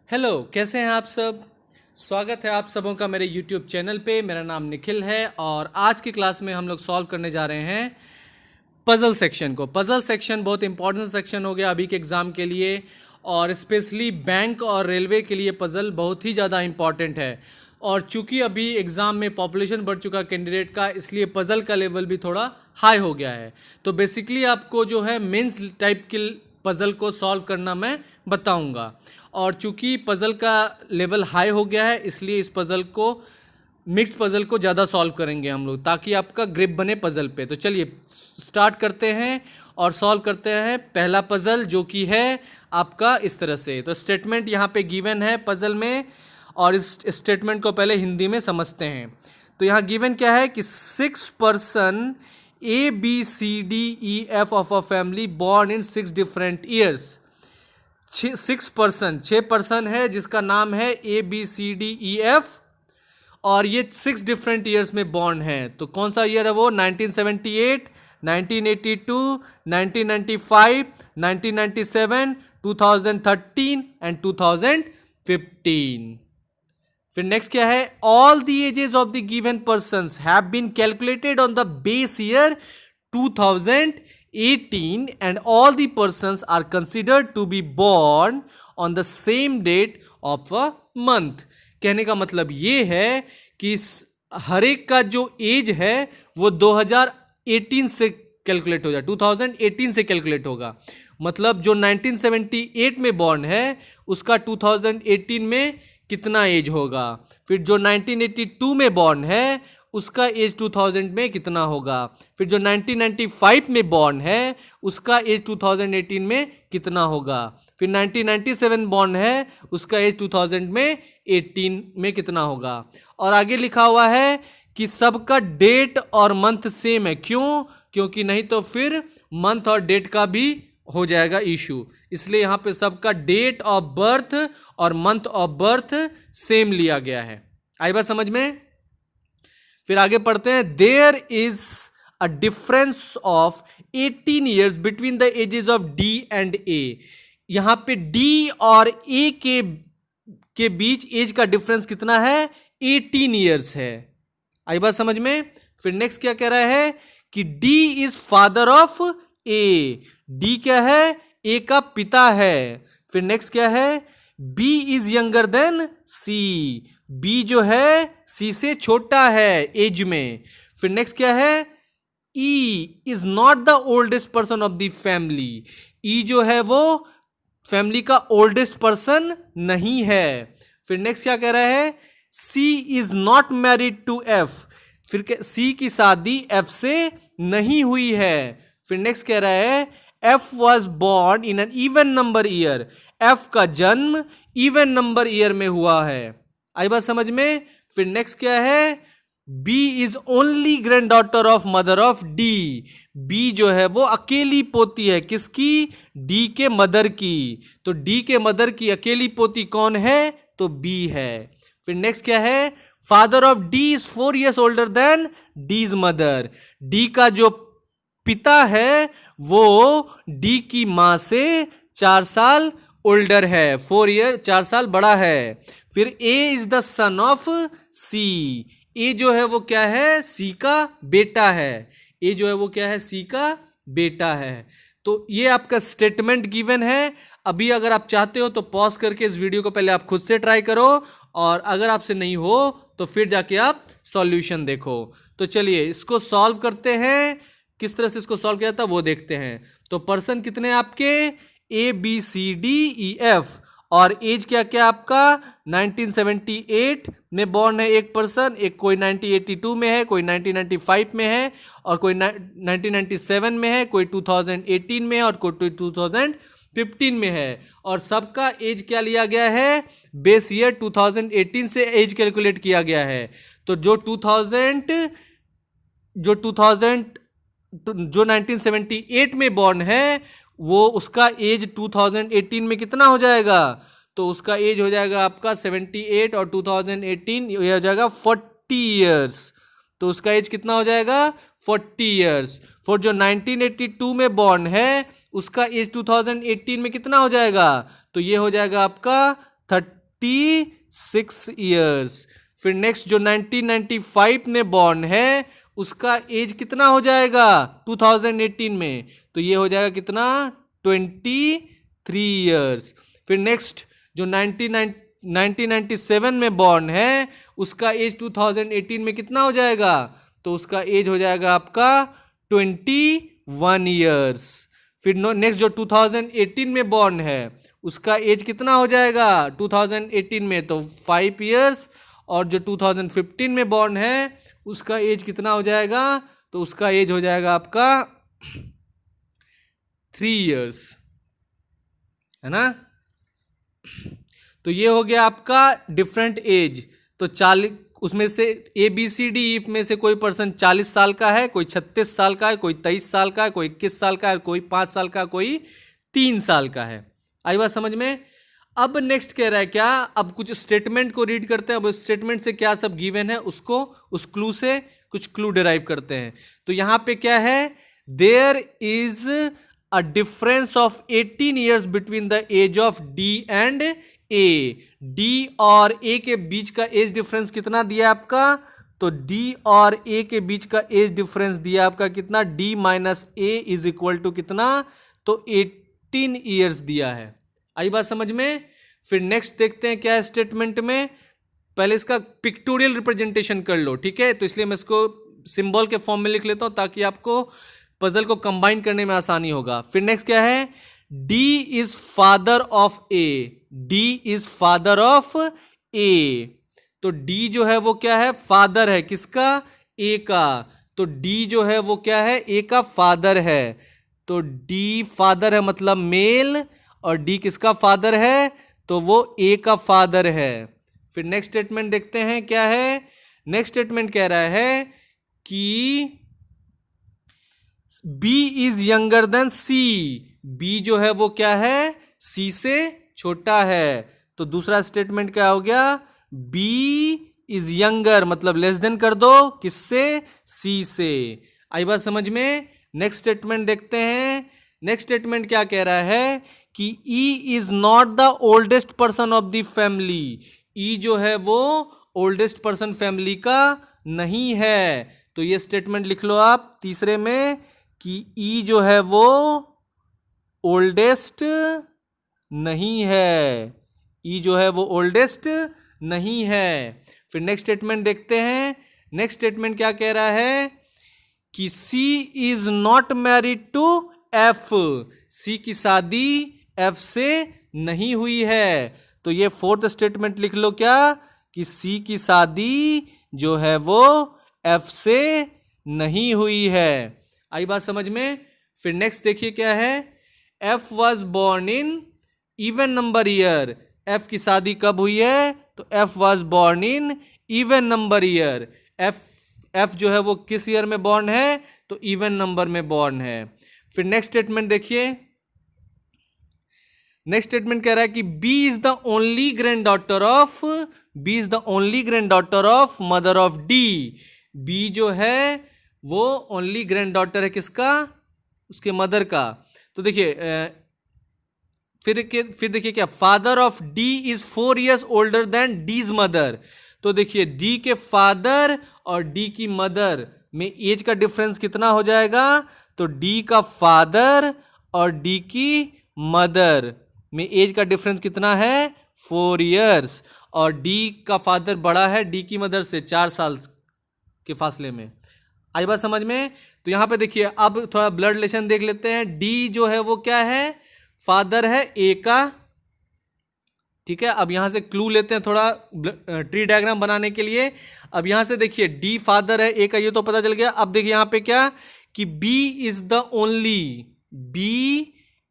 Hello, कैसे हैं आप सब। स्वागत है आप सबों का मेरे YouTube चैनल पे। मेरा नाम निखिल है और आज की क्लास में हम लोग सॉल्व करने जा रहे हैं पजल सेक्शन को। पजल सेक्शन बहुत इंपॉर्टेंट सेक्शन हो गया अभी के एग्ज़ाम के लिए, और स्पेशली बैंक और रेलवे के लिए पजल बहुत ही ज़्यादा इंपॉर्टेंट है। और चूंकि अभी एग्ज़ाम में पॉपुलेशन बढ़ चुका कैंडिडेट का, इसलिए पजल का लेवल भी थोड़ा हाई हो गया है। तो बेसिकली आपको जो है मेंस टाइप की पजल को सॉल्व करना मैं बताऊंगा। और चूंकि पजल का लेवल हाई हो गया है, इसलिए इस पजल को मिक्स्ड पजल को ज़्यादा सॉल्व करेंगे हम लोग, ताकि आपका ग्रिप बने पजल पे। तो चलिए स्टार्ट करते हैं और सॉल्व करते हैं पहला पजल, जो कि है आपका इस तरह से। तो स्टेटमेंट यहाँ पे गिवन है पजल में, और इस स्टेटमेंट को पहले हिंदी में समझते हैं। तो यहाँ गिवन क्या है कि 6 person ABCDEF of a family born in 6 different years. 6 person है जिसका नाम है ABCDEF, और ये 6 डिफरेंट ईयर्स में बॉर्न है। तो कौन सा ईयर है वो? 1978, 1982, 1995, 1997, 2013 एंड 2015। फिर नेक्स्ट क्या है? All the ages of the given persons have been calculated on the base year 2018 and all the persons are considered to be born on the same date of a month। कहने का मतलब ये है कि हर एक का जो एज है वो 2018 से कैलकुलेट हो जाए, 2018 से कैलकुलेट होगा। मतलब जो 1978 में बॉर्न है उसका 2018 में कितना एज होगा। फिर जो 1982 में बॉर्न है उसका एज 2000 में कितना होगा। फिर जो 1995 में बॉर्न है उसका एज 2018 में कितना होगा। फिर 1997 बॉर्न है उसका एज 2018 में कितना होगा। और आगे लिखा हुआ है कि सबका डेट और मंथ सेम है। क्यों? क्योंकि नहीं तो फिर मंथ और डेट का भी हो जाएगा इशू, इसलिए यहां पे सबका डेट ऑफ बर्थ और मंथ ऑफ बर्थ सेम लिया गया है। आई बात समझ में? फिर आगे पढ़ते हैं। There is a difference of 18 years between the ages of D and A। यहां पे D और A के बीच एज का डिफरेंस कितना है? 18 ईयर्स है। आई बात समझ में? फिर नेक्स्ट क्या कह रहा है कि D is father of A। D क्या है? A का पिता है। फिर नेक्स्ट क्या है? B is younger then C। B जो है C से छोटा है एज में। फिर नेक्स्ट क्या है? E is not the oldest person of the family. E जो है वो फैमिली का ओल्डेस्ट पर्सन नहीं है। फिर नेक्स्ट क्या कह रहा है? C is not married to F। फिर C की शादी F से नहीं हुई है। फिर नेक्स्ट कह रहा है F was born in an even number year. F का जन्म इवन नंबर ईयर में हुआ है। आई बात समझ में? फिर नेक्स्ट क्या है? B is only granddaughter of mother of D। B जो है वो अकेली पोती है किसकी? D के मदर की। तो D के मदर की अकेली पोती कौन है? तो B है। फिर नेक्स्ट क्या है? Father of D is 4 years older than D's mother. D का जो पिता है वो D की मां से 4 साल ओल्डर है, 4 ईयर 4 साल बड़ा है। फिर A is the son of C। A जो है वो क्या है? C का बेटा है। A जो है वो क्या है? C का बेटा है। तो ये आपका स्टेटमेंट गिवन है। अभी अगर आप चाहते हो तो पॉज करके इस वीडियो को पहले आप खुद से ट्राई करो, और अगर आपसे नहीं हो तो फिर जाके आप सॉल्यूशन देखो। तो चलिए इसको सॉल्व करते हैं। किस तरह से इसको सॉल्व किया था वो देखते हैं। तो पर्सन कितने आपके? ABCDEF, और एज क्या क्या आपका? 1978 में बॉर्न है एक पर्सन, एक कोई 1982 में है, कोई 1995 में है, और कोई 1997 में है, कोई 2018 में है, और कोई 2015 में है। और सबका एज क्या लिया गया है? बेस ईयर 2018 से एज कैलकुलेट किया गया है। तो जो 1978 में बॉर्न है वो उसका एज 2018 में कितना हो जाएगा? तो उसका एज हो जाएगा आपका 78 और 2018 ये हो जाएगा 40 ईयर्स। तो उसका एज कितना हो जाएगा? 40 ईयर्स। फॉर जो 1982 में बॉर्न है उसका एज 2018 में कितना हो जाएगा? तो ये हो जाएगा आपका 36 ईयर्स। फिर नेक्स्ट जो 1995 में बॉर्न है उसका एज कितना हो जाएगा 2018 में, तो ये हो जाएगा कितना 23 ईयर्स। फिर नेक्स्ट जो 1997 में बॉर्न है उसका एज 2018 में कितना हो जाएगा, तो उसका एज हो जाएगा आपका 21 ईयर्स। फिर नेक्स्ट जो 2018 में बॉर्न है उसका एज कितना हो जाएगा 2018 में, तो 5 ईयर्स। और जो 2015 में बॉर्न है उसका एज कितना हो जाएगा, तो उसका एज हो जाएगा आपका 3 ईयर्स, है ना। तो ये हो गया आपका डिफरेंट एज। तो 40 उसमें से ABCD में से कोई पर्सन 40 साल का है, कोई 36 साल का है, कोई 23 साल का है, कोई 21 साल का है, कोई 5 साल का, कोई 3 साल का है। आई बात समझ में। अब नेक्स्ट कह रहा है क्या, अब कुछ स्टेटमेंट को रीड करते हैं। अब स्टेटमेंट से क्या सब गिवन है उसको उस क्लू से कुछ क्लू डिराइव करते हैं। तो यहां पे क्या है, there is a difference of 18 years between the age of D and A। D और A के बीच का एज डिफरेंस कितना दिया आपका, तो D और A के बीच का एज डिफरेंस दिया आपका कितना, D minus A is equal to कितना, तो 18 ईयर्स दिया है। आई बात समझ में। फिर नेक्स्ट देखते हैं क्या है स्टेटमेंट में। पहले इसका पिक्टोरियल रिप्रेजेंटेशन कर लो, ठीक है। तो इसलिए मैं इसको सिंबल के फॉर्म में लिख लेता हूं ताकि आपको पजल को कंबाइन करने में आसानी होगा। फिर नेक्स्ट क्या है, D is father of A। D is father of A। तो D जो है वो क्या है, फादर है किसका, A का। तो D जो है वो क्या है, A का फादर है। तो D फादर है मतलब मेल, और D किसका फादर है, तो वो A का फादर है। फिर नेक्स्ट स्टेटमेंट देखते हैं क्या है। नेक्स्ट स्टेटमेंट कह रहा है कि B is younger then C। B जो है वो क्या है, C से छोटा है। तो दूसरा स्टेटमेंट क्या हो गया, B इज यंगर मतलब लेस देन कर दो किससे, C से। आई बात समझ में। नेक्स्ट स्टेटमेंट देखते हैं। नेक्स्ट स्टेटमेंट क्या कह रहा है कि E is not the oldest person of the family. E जो है वो ओल्डेस्ट पर्सन फैमिली का नहीं है। तो ये स्टेटमेंट लिख लो आप तीसरे में कि E जो है वो ओल्डेस्ट नहीं है। E जो है वो ओल्डेस्ट नहीं है। फिर नेक्स्ट स्टेटमेंट देखते हैं। नेक्स्ट स्टेटमेंट क्या कह रहा है कि C is not married to F। C की शादी F से नहीं हुई है। तो ये फोर्थ स्टेटमेंट लिख लो क्या, कि C की शादी जो है वो F से नहीं हुई है। आई बात समझ में। फिर नेक्स्ट देखिए क्या है, F was born in even number year. F की शादी कब हुई है, तो F was born in even number year. F जो है वो किस ईयर में बॉर्न है, तो इवन नंबर में बॉर्न है। फिर नेक्स्ट स्टेटमेंट देखिए। नेक्स्ट स्टेटमेंट कह रहा है कि B is the only granddaughter of, B is the only granddaughter of mother of D। B जो है वो ओनली ग्रैंड डॉटर है किसका, उसके मदर का। तो देखिए फिर देखिए क्या, father of D is 4 years older than D's mother. तो देखिए D के फादर और D की मदर में एज का डिफरेंस कितना हो जाएगा, तो D का फादर और D की मदर में एज का डिफरेंस कितना है, 4 ईयर्स। और D का फादर बड़ा है D की मदर से 4 साल के फासले में। आई बात समझ में। तो यहां पे देखिए अब थोड़ा ब्लड रिलेशन देख लेते हैं। D जो है वो क्या है, फादर है A का, ठीक है। अब यहां से क्लू लेते हैं थोड़ा ट्री डायग्राम बनाने के लिए। अब यहां से देखिए D फादर है A का, ये तो पता चल गया। अब देखिए यहां पे क्या, कि B is the only, B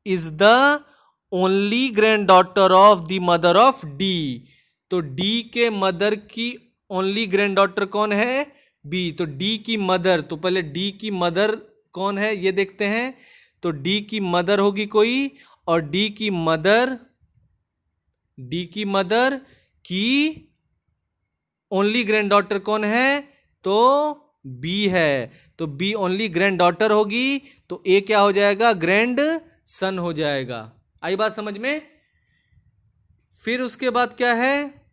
is the only granddaughter of the mother of D। तो D के मदर की ओनली ग्रैंड डॉटर कौन है, B। तो D की मदर, तो पहले D की मदर कौन है ये देखते हैं। तो D की मदर होगी कोई, और D की मदर की ओनली ग्रैंड डॉटर कौन है, तो B है। तो B ओनली ग्रैंड डॉटर होगी, तो A क्या हो जाएगा, ग्रैंड सन हो जाएगा। आई बात समझ में। फिर उसके बाद क्या है,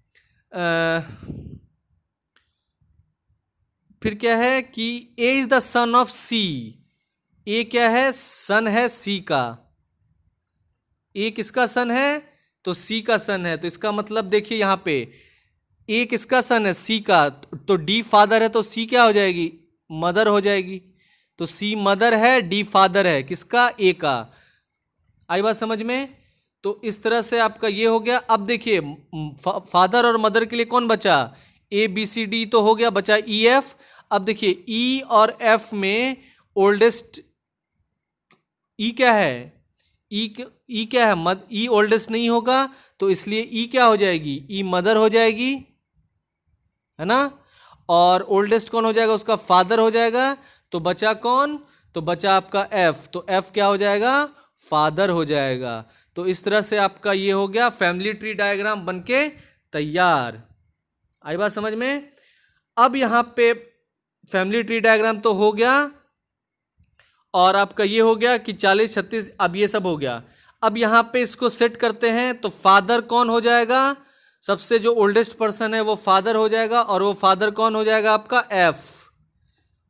फिर क्या है कि ए इज द सन ऑफ सी। ए क्या है, सन है सी का। ए किसका सन है, तो सी का सन है। तो इसका मतलब देखिए यहाँ पे ए किसका सन है, सी का। तो डी फादर है, तो सी क्या हो जाएगी, मदर हो जाएगी। तो सी मदर है, डी फादर है, किसका, ए का। आई बात समझ में। तो इस तरह से आपका ये हो गया। अब देखिए फादर और मदर के लिए कौन बचा, ए बी सी डी तो हो गया, बचा ई एफ। अब देखिए ई और एफ में ओल्डेस्ट ई क्या है, ई क्या है, मद ई ओल्डेस्ट नहीं होगा, तो इसलिए ई क्या हो जाएगी, ई मदर हो जाएगी, है ना। और ओल्डेस्ट कौन हो जाएगा, उसका फादर हो जाएगा। तो बचा कौन, तो बचा आपका एफ। तो एफ क्या हो जाएगा, फादर हो जाएगा। तो इस तरह से आपका ये हो गया, फैमिली ट्री डायग्राम बनके तैयार। आई बात समझ में। अब यहाँ पे फैमिली ट्री डायग्राम तो हो गया, और आपका ये हो गया कि 40 36, अब ये सब हो गया। अब यहाँ पे इसको सेट करते हैं। तो फादर कौन हो जाएगा, सबसे जो ओल्डेस्ट पर्सन है वो फादर हो जाएगा, और वो फादर कौन हो जाएगा आपका, एफ।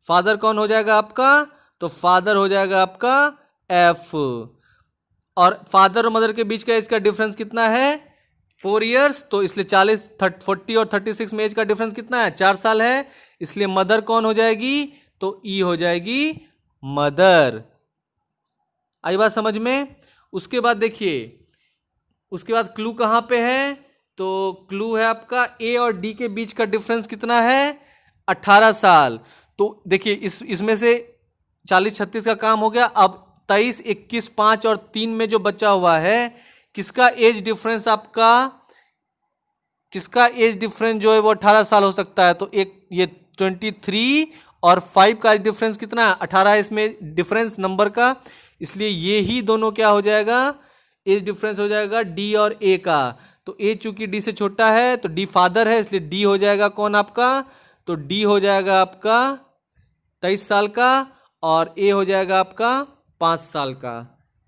फादर कौन हो जाएगा आपका, तो फादर हो जाएगा आपका एफ। और फादर और मदर के बीच का एज का डिफरेंस कितना है, 4 ईयर्स। तो इसलिए 40 40 और 36 में एज का डिफरेंस कितना है, 4 साल है। इसलिए मदर कौन हो जाएगी, तो ई हो जाएगी मदर। आई बात समझ में। उसके बाद देखिए, उसके बाद क्लू कहाँ पे है, तो क्लू है आपका ए और डी के बीच का डिफरेंस कितना है, 18 साल। तो देखिए इसमें से 40 36 का काम हो गया। अब 23 21 5 और 3 में जो बचा हुआ है, किसका एज डिफरेंस आपका, किसका एज डिफरेंस जो है वो 18 साल हो सकता है। तो एक ये 23 और 5 का डिफरेंस कितना है, 18 इसमें डिफरेंस नंबर का। इसलिए ये ही दोनों क्या हो जाएगा, एज डिफरेंस हो जाएगा डी और ए का। तो ए चूंकि डी से छोटा है, तो डी फादर है, इसलिए डी हो जाएगा कौन आपका, तो डी हो जाएगा आपका 23 साल का, और ए हो जाएगा आपका 5 साल का।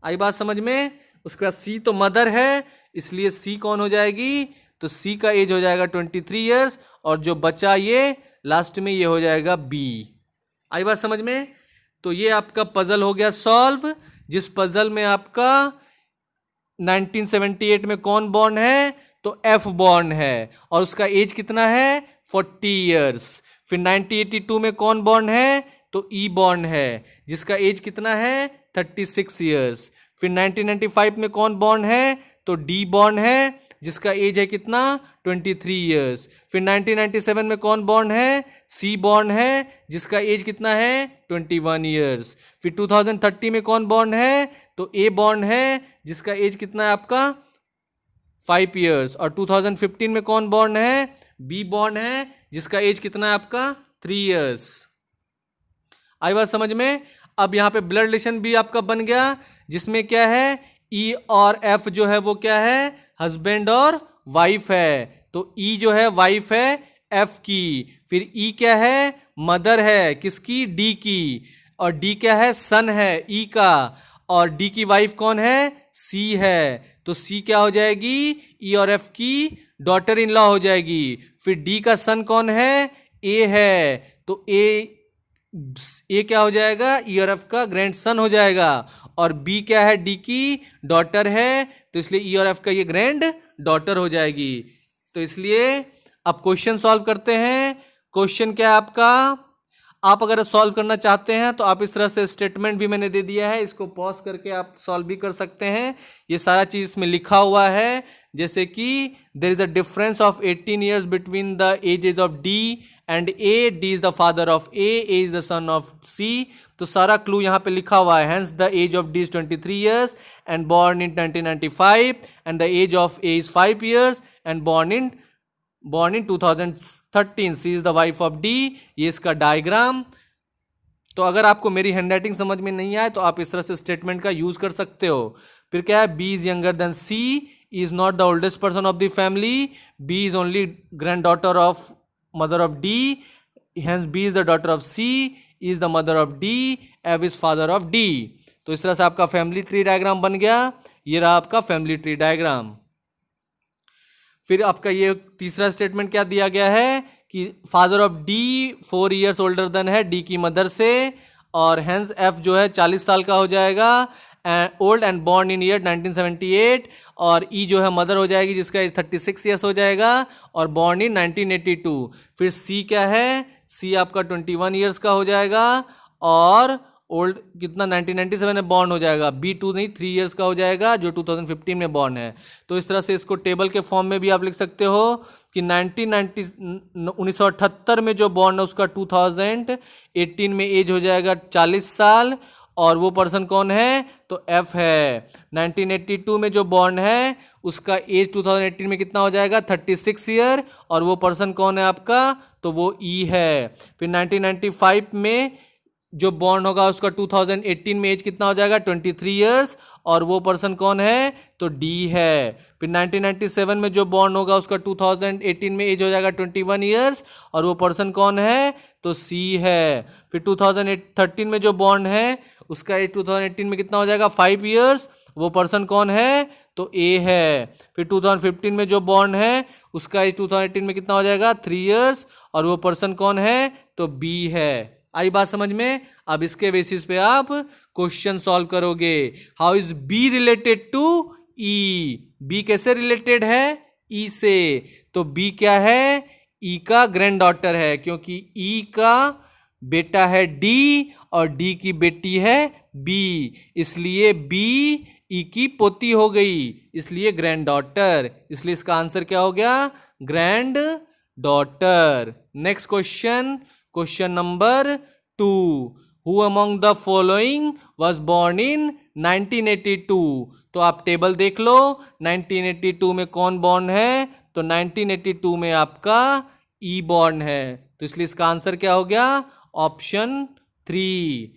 आई बात समझ में। उसके बाद सी तो मदर है, इसलिए सी कौन हो जाएगी, तो सी का एज हो जाएगा 23 ईयर्स, और जो बचा ये लास्ट में ये हो जाएगा बी। आई बात समझ में। तो ये आपका पजल हो गया सॉल्व, जिस पजल में आपका 1978 में कौन बॉर्न है, तो एफ बॉर्न है, और उसका एज कितना है, 40 ईयर्स। फिर 1982 में कौन बॉर्न है, तो ई बॉर्न है, जिसका एज कितना है, 36 ईयर्स। फिर 1995 में कौन बॉर्न है, तो डी बॉर्न है, जिसका एज है कितना, 23 ईयर्स। फिर 1997 में कौन बॉर्न है, सी बॉर्न है, जिसका एज कितना है, 21 ईयर्स। फिर 2030 में कौन बॉर्न है, तो ए बॉर्न है, जिसका एज कितना है आपका, 5 ईयर्स। और 2015 में कौन बॉर्न है, बी बॉर्न है, जिसका एज कितना है आपका, 3 ईयर्स। आई बात समझ में। अब यहाँ पे ब्लड रिलेशन भी आपका बन गया, जिसमें क्या है, ई और एफ जो है वो क्या है, हस्बैंड और वाइफ है। तो ई जो है वाइफ है एफ की। फिर ई क्या है, मदर है, किसकी, डी की। और डी क्या है, सन है ई का। और डी की वाइफ कौन है, सी है। तो सी क्या हो जाएगी, ई और एफ की डॉटर इन लॉ हो जाएगी। फिर डी का सन कौन है, ए है। तो ए क्या हो जाएगा, ई और एफ का ग्रैंड सन हो जाएगा। और बी क्या है, डी की डॉटर है, तो इसलिए ई और एफ का ये ग्रैंड डॉटर हो जाएगी। तो इसलिए अब क्वेश्चन सॉल्व करते हैं। क्वेश्चन क्या है आपका, आप अगर सॉल्व करना चाहते हैं तो आप इस तरह से स्टेटमेंट भी मैंने दे दिया है, इसको पॉज करके आप सॉल्व भी कर सकते हैं। ये सारा चीज इसमें लिखा हुआ है, जैसे कि there is a difference of 18 years between the ages of D and A, D is the father of A is the son of C. तो सारा क्लू यहाँ पे लिखा हुआ है। Hence the age of D is 23 years and born in 1995, and the age of A is 5 years and born in 2013। C is the wife of D. ये इसका diagram. तो अगर आपको मेरी हैंडराइटिंग समझ में नहीं आए तो आप इस तरह से स्टेटमेंट का यूज कर सकते हो। फिर क्या है, B is younger than C, is not the oldest person of the family, B is only granddaughter of mother of D, hence B is the daughter of C, is the mother of D, F is father of D. तो इस तरह से आपका family tree diagram बन गया। ये रहा आपका फैमिली ट्री डायग्राम। फिर आपका ये तीसरा स्टेटमेंट क्या दिया गया है कि father of D 4 years older than है डी की मदर से, और हेंस एफ जो है 40 साल का हो जाएगा, old and born in year 1978, और ई जो है मदर हो जाएगी जिसका एज 36 ईयर्स हो जाएगा और बॉर्न इन 1982। फिर सी क्या है, सी आपका 21 ईयर्स का हो जाएगा और ओल्ड कितना 1997 में बॉर्न हो जाएगा, बी 2 नहीं 3 ईयर्स का हो जाएगा जो 2015 में बॉर्न है। तो इस तरह से इसको टेबल के फॉर्म में भी आप लिख सकते हो कि 1978 में जो बॉर्न है उसका 2018 में एज हो जाएगा 40 साल, और वो पर्सन कौन है, तो एफ है। 1982 में जो बॉर्न है उसका एज 2018 में कितना हो जाएगा 36 ईयर, और वो पर्सन कौन है आपका, तो वो ई है। फिर 1995 में जो बॉर्न होगा उसका 2018 में एज कितना हो जाएगा 23 ईयर्स, और वो पर्सन कौन है, तो डी है। फिर 1997 में जो बॉर्न होगा उसका 2018 में एज हो जाएगा 21 ईयर्स, और वो पर्सन कौन है, तो सी है। फिर 2013 में जो बॉर्न है उसका एज 2018 में कितना हो जाएगा 5 ईयर्स, वो पर्सन कौन है, तो ए है। फिर 2015 में जो बॉर्न है उसका एज 2018 में कितना हो जाएगा 3 ईयर्स, और वो पर्सन कौन है, तो बी है। आई बात समझ में? अब इसके बेसिस पे आप क्वेश्चन सॉल्व करोगे। How is B related to E, B कैसे रिलेटेड है ई से, तो बी क्या है, ई का ग्रैंड डॉटर है, क्योंकि ई का बेटा है डी और डी की बेटी है बी, इसलिए बी ई की पोती हो गई, इसलिए ग्रैंड डॉटर, इसलिए इसका आंसर क्या हो गया, grand daughter. Next question, question number 2, who among the following was born इन 1982। तो आप टेबल देख लो 1982 में कौन बॉर्न है, तो 1982 में आपका ई बॉर्न है, तो इसलिए इसका आंसर क्या हो गया, ऑप्शन 3।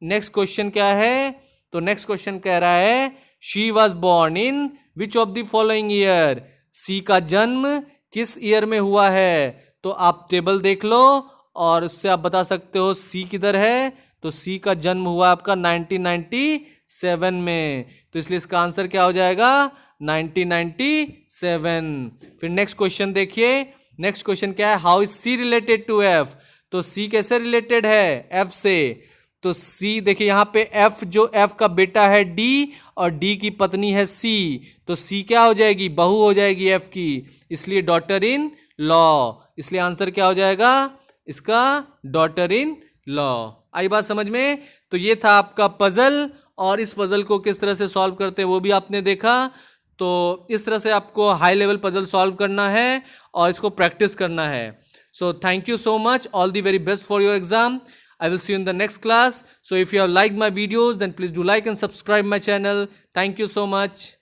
नेक्स्ट क्वेश्चन क्या है, तो नेक्स्ट क्वेश्चन कह रहा है she was born in which of the following year, C का जन्म किस ईयर में हुआ है, तो आप टेबल देख लो और उससे आप बता सकते हो सी किधर है, तो सी का जन्म हुआ आपका 1997 में, तो इसलिए इसका आंसर क्या हो जाएगा 1997। फिर नेक्स्ट क्वेश्चन देखिए, नेक्स्ट क्वेश्चन क्या है, how is C related to F, तो सी कैसे रिलेटेड है एफ से, तो सी देखिए यहाँ पे एफ, जो एफ का बेटा है डी और डी की पत्नी है सी, तो सी क्या हो जाएगी, बहू हो जाएगी एफ की, इसलिए डॉटर इन लॉ, इसलिए आंसर क्या हो जाएगा इसका, डॉटर इन लॉ। आई बात समझ में? तो ये था आपका पजल, और इस पजल को किस तरह से सॉल्व करते हैं वो भी आपने देखा। तो इस तरह से आपको हाई लेवल पजल सॉल्व करना है और इसको प्रैक्टिस करना है। So thank you so much, all the very best for your exam. I will see you in the next class. So if you have liked my videos, then please do like and subscribe my channel. Thank you so much.